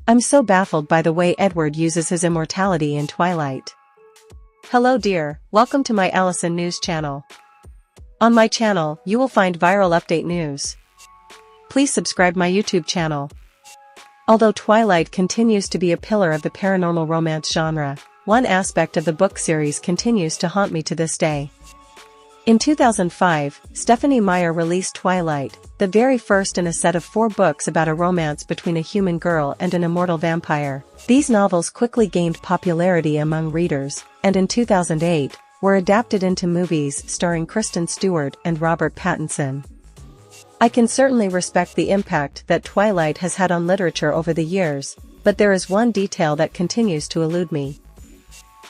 I'm so baffled by the way Edward uses his immortality in Twilight. Hello dear, welcome to my Allison News channel. On my channel, you will find viral update news. Please subscribe my YouTube channel. Although Twilight continues to be a pillar of the paranormal romance genre, one aspect of the book series continues to haunt me to this day. In 2005, Stephenie Meyer released Twilight, the very first in a set of 4 books about a romance between a human girl and an immortal vampire. These novels quickly gained popularity among readers, and in 2008, were adapted into movies starring Kristen Stewart and Robert Pattinson. I can certainly respect the impact that Twilight has had on literature over the years, but there is one detail that continues to elude me.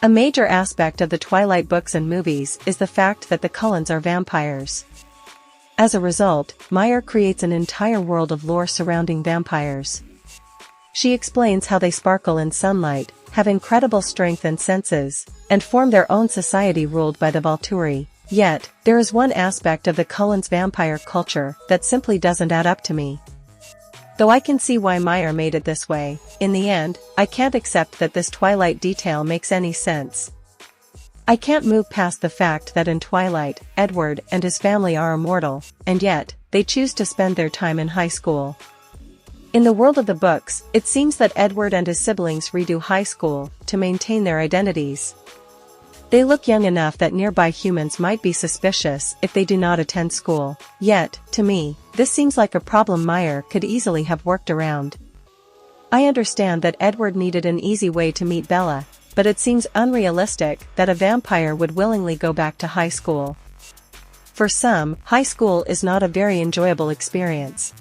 A major aspect of the Twilight books and movies is the fact that the Cullens are vampires. As a result, Meyer creates an entire world of lore surrounding vampires. She explains how they sparkle in sunlight, have incredible strength and senses, and form their own society ruled by the Volturi. Yet, there is one aspect of the Cullens' vampire culture that simply doesn't add up to me. Though I can see why Meyer made it this way, in the end, I can't accept that this Twilight detail makes any sense. I can't move past the fact that in Twilight, Edward and his family are immortal, and yet, they choose to spend their time in high school. In the world of the books, it seems that Edward and his siblings redo high school to maintain their identities. They look young enough that nearby humans might be suspicious if they do not attend school. Yet, to me, this seems like a problem Meyer could easily have worked around. I understand that Edward needed an easy way to meet Bella, but it seems unrealistic that a vampire would willingly go back to high school. For some, high school is not a very enjoyable experience.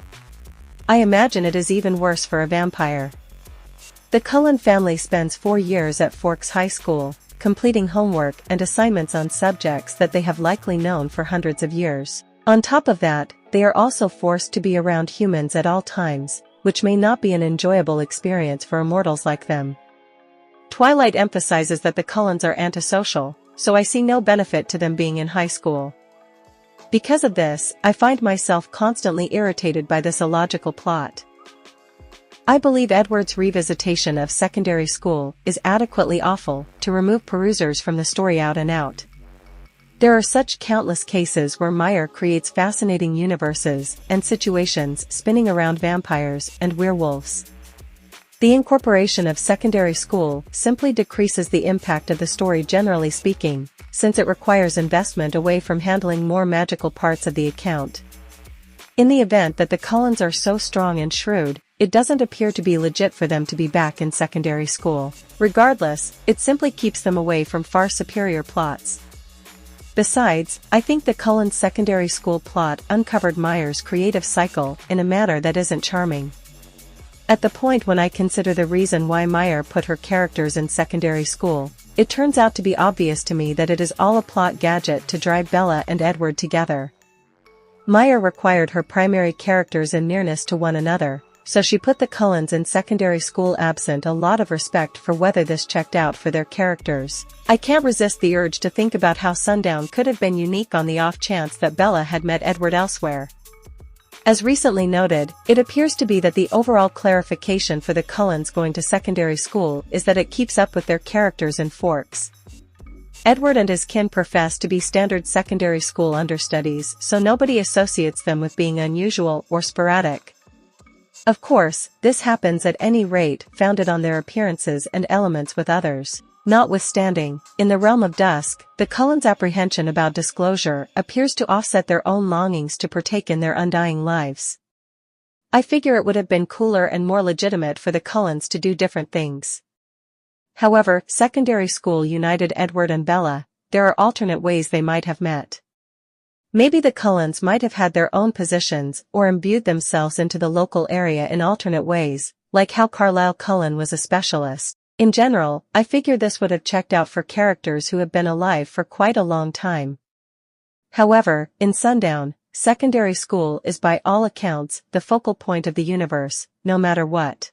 I imagine it is even worse for a vampire. The Cullen family spends 4 years at Forks High School, completing homework and assignments on subjects that they have likely known for hundreds of years. On top of that, they are also forced to be around humans at all times, which may not be an enjoyable experience for immortals like them. Twilight emphasizes that the Cullens are antisocial, so I see no benefit to them being in high school. Because of this, I find myself constantly irritated by this illogical plot. I believe Edward's revisitation of secondary school is adequately awful to remove perusers from the story out and out. There are such countless cases where Meyer creates fascinating universes and situations spinning around vampires and werewolves. The incorporation of secondary school simply decreases the impact of the story generally speaking, since it requires investment away from handling more magical parts of the account. In the event that the Cullens are so strong and shrewd, it doesn't appear to be legit for them to be back in secondary school. Regardless, it simply keeps them away from far superior plots. Besides, I think the Cullens' secondary school plot uncovered Meyer's creative cycle in a manner that isn't charming. At the point when I consider the reason why Meyer put her characters in secondary school, it turns out to be obvious to me that it is all a plot gadget to drive Bella and Edward together. Meyer required her primary characters in nearness to one another, so she put the Cullens in secondary school absent a lot of respect for whether this checked out for their characters. I can't resist the urge to think about how Sundown could have been unique on the off chance that Bella had met Edward elsewhere. As recently noted, it appears to be that the overall clarification for the Cullens going to secondary school is that it keeps up with their characters in Forks. Edward and his kin profess to be standard secondary school understudies, so nobody associates them with being unusual or sporadic. Of course, this happens at any rate founded on their appearances and elements with others. Notwithstanding, in the realm of dusk, the Cullens' apprehension about disclosure appears to offset their own longings to partake in their undying lives. I figure it would have been cooler and more legitimate for the Cullens to do different things. However, secondary school united Edward and Bella. There are alternate ways they might have met. Maybe the Cullens might have had their own positions or imbued themselves into the local area in alternate ways, like how Carlisle Cullen was a specialist. In general, I figure this would have checked out for characters who have been alive for quite a long time. However, in Sundown, secondary school is by all accounts the focal point of the universe, no matter what.